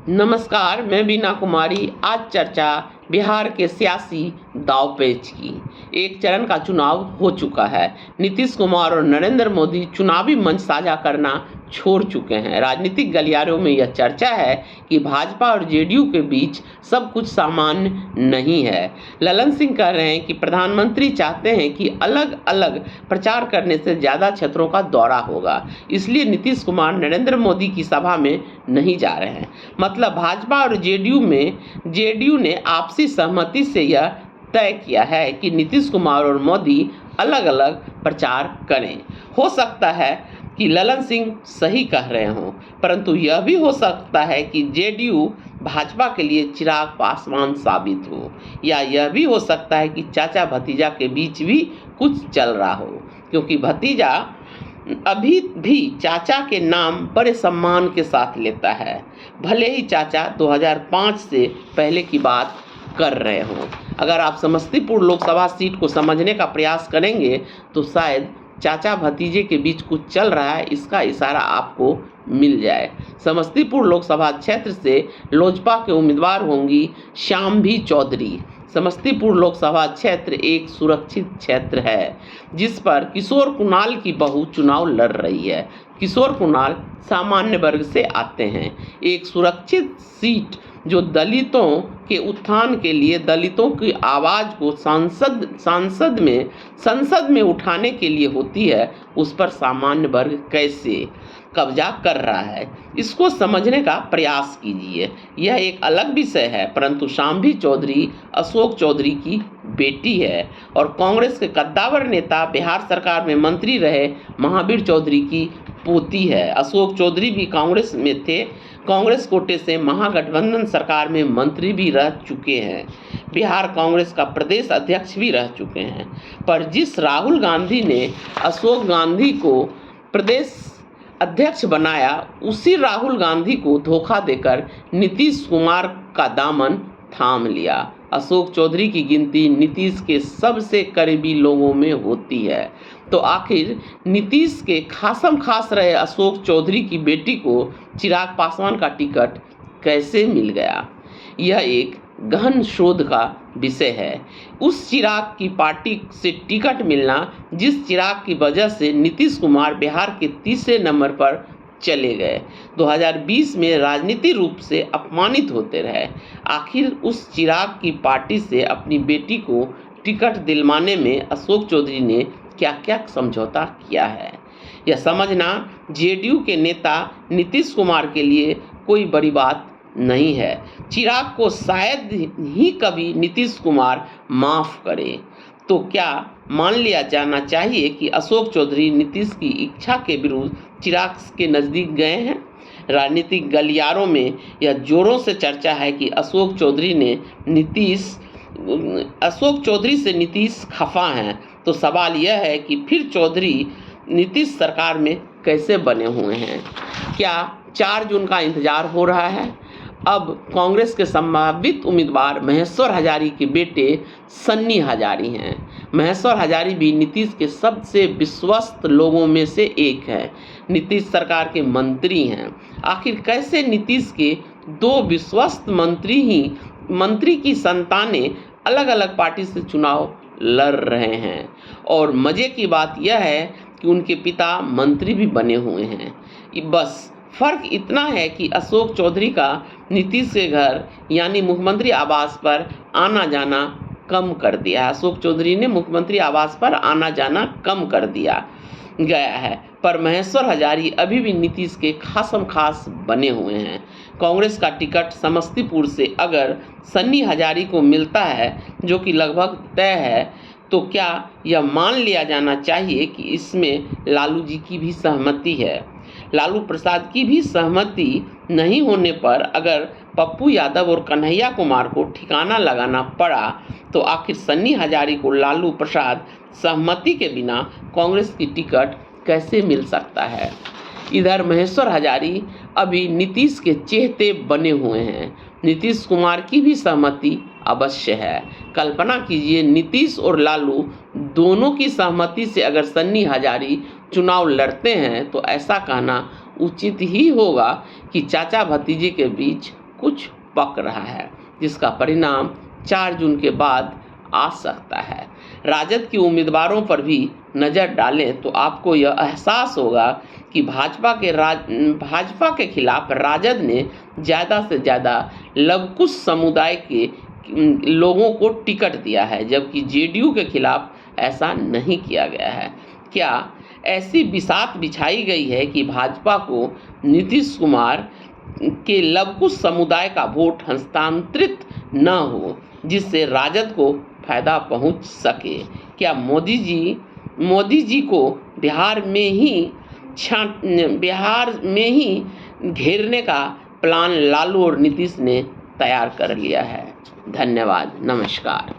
नमस्कार, मैं बीना कुमारी। आज चर्चा बिहार के सियासी दांवपेच की। एक चरण का चुनाव हो चुका है। नीतीश कुमार और नरेंद्र मोदी चुनावी मंच साझा करना छोड़ चुके हैं। राजनीतिक गलियारों में यह चर्चा है कि भाजपा और जेडीयू के बीच सब कुछ सामान्य नहीं है। ललन सिंह कह रहे हैं कि प्रधानमंत्री चाहते हैं कि अलग अलग प्रचार करने से ज़्यादा क्षेत्रों का दौरा होगा, इसलिए नीतीश कुमार नरेंद्र मोदी की सभा में नहीं जा रहे हैं। मतलब भाजपा और जेडीयू ने आपसी सहमति से यह तय किया है कि नीतीश कुमार और मोदी अलग अलग प्रचार करें। हो सकता है कि ललन सिंह सही कह रहे हों, परंतु यह भी हो सकता है कि जेडीयू भाजपा के लिए चिराग पासवान साबित हो, या यह भी हो सकता है कि चाचा भतीजा के बीच भी कुछ चल रहा हो, क्योंकि भतीजा अभी भी चाचा के नाम बड़े सम्मान के साथ लेता है, भले ही चाचा 2005 से पहले की बात कर रहे हों। अगर आप समस्तीपुर लोकसभा सीट को समझने का प्रयास करेंगे तो शायद चाचा भतीजे के बीच कुछ चल रहा है, इसका इशारा आपको मिल जाए। समस्तीपुर लोकसभा क्षेत्र से लोजपा के उम्मीदवार होंगी शाम्भी चौधरी। समस्तीपुर लोकसभा क्षेत्र एक सुरक्षित क्षेत्र है, जिस पर किशोर कुणाल की बहू चुनाव लड़ रही है। किशोर कुणाल सामान्य वर्ग से आते हैं। एक सुरक्षित सीट जो दलितों के उत्थान के लिए, दलितों की आवाज़ को संसद में उठाने के लिए होती है, उस पर सामान्य वर्ग कैसे कब्जा कर रहा है, इसको समझने का प्रयास कीजिए। यह एक अलग विषय है, परंतु शाम्भी चौधरी अशोक चौधरी की बेटी है और कांग्रेस के कद्दावर नेता, बिहार सरकार में मंत्री रहे महावीर चौधरी की पोती है। अशोक चौधरी भी कांग्रेस में थे। कांग्रेस कोटे से महागठबंधन सरकार में मंत्री भी रह चुके हैं। बिहार कांग्रेस का प्रदेश अध्यक्ष भी रह चुके हैं। पर जिस राहुल गांधी ने अशोक गांधी को प्रदेश अध्यक्ष बनाया, उसी राहुल गांधी को धोखा देकर नीतीश कुमार का दामन थाम लिया। अशोक चौधरी की गिनती नीतीश के सबसे करीबी लोगों में होती है। तो आखिर नीतीश के खासम खास रहे अशोक चौधरी की बेटी को चिराग पासवान का टिकट कैसे मिल गया, यह एक गहन शोध का विषय है। उस चिराग की पार्टी से टिकट मिलना जिस चिराग की वजह से नीतीश कुमार बिहार के तीसरे नंबर पर चले गए, 2020 में राजनीति रूप से अपमानित होते रहे। आखिर उस चिराग की पार्टी से अपनी बेटी को टिकट दिलवाने में अशोक चौधरी ने क्या क्या समझौता किया है, यह समझना जेडीयू के नेता नीतीश कुमार के लिए कोई बड़ी बात नहीं है। चिराग को शायद ही कभी नीतीश कुमार माफ़ करे। तो क्या मान लिया जाना चाहिए कि अशोक चौधरी नीतीश की इच्छा के विरुद्ध चिराग के नज़दीक गए हैं? राजनीतिक गलियारों में यह जोरों से चर्चा है कि अशोक चौधरी से नीतीश खफा हैं। तो सवाल यह है कि फिर चौधरी नीतीश सरकार में कैसे बने हुए हैं? क्या 4 जून का इंतजार हो रहा है? अब कांग्रेस के संभावित उम्मीदवार महेश्वर हजारी के बेटे सन्नी हजारी हैं। महेश्वर हजारी भी नीतीश के सबसे विश्वस्त लोगों में से एक है। नीतीश सरकार के मंत्री हैं। आखिर कैसे नीतीश के 2 विश्वस्त मंत्री की संतानें अलग अलग पार्टी से चुनाव लड़ रहे हैं? और मज़े की बात यह है कि उनके पिता मंत्री भी बने हुए हैं। बस फर्क इतना है कि अशोक चौधरी का नीतीश के घर यानी मुख्यमंत्री आवास पर आना जाना कम कर दिया। अशोक चौधरी ने मुख्यमंत्री आवास पर आना जाना कम कर दिया गया है, पर महेश्वर हजारी अभी भी नीतीश के खासम खास बने हुए हैं। कांग्रेस का टिकट समस्तीपुर से अगर सन्नी हजारी को मिलता है, जो कि लगभग तय है, तो क्या यह मान लिया जाना चाहिए कि इसमें लालू जी की भी सहमति है? लालू प्रसाद की भी सहमति नहीं होने पर अगर पप्पू यादव और कन्हैया कुमार को ठिकाना लगाना पड़ा, तो आखिर सन्नी हजारी को लालू प्रसाद सहमति के बिना कांग्रेस की टिकट कैसे मिल सकता है? इधर महेश्वर हजारी अभी नीतीश के चहेते बने हुए हैं। नीतीश कुमार की भी सहमति अवश्य है। कल्पना कीजिए, नीतीश और लालू दोनों की सहमति से अगर सन्नी हजारी चुनाव लड़ते हैं, तो ऐसा कहना उचित ही होगा कि चाचा भतीजे के बीच कुछ पक रहा है, जिसका परिणाम 4 जून के बाद आ सकता है। राजद के उम्मीदवारों पर भी नज़र डालें तो आपको यह एहसास होगा कि भाजपा के खिलाफ राजद ने ज़्यादा से ज़्यादा लवकुश समुदाय के लोगों को टिकट दिया है, जबकि जेडीयू के खिलाफ ऐसा नहीं किया गया है। क्या ऐसी बिसात बिछाई गई है कि भाजपा को नीतीश कुमार के लवकुश समुदाय का वोट हस्तांतरित न हो, जिससे राजद को फायदा पहुंच सके? क्या मोदी जी को बिहार में ही घेरने का प्लान लालू और नीतीश ने तैयार कर लिया है? धन्यवाद, नमस्कार।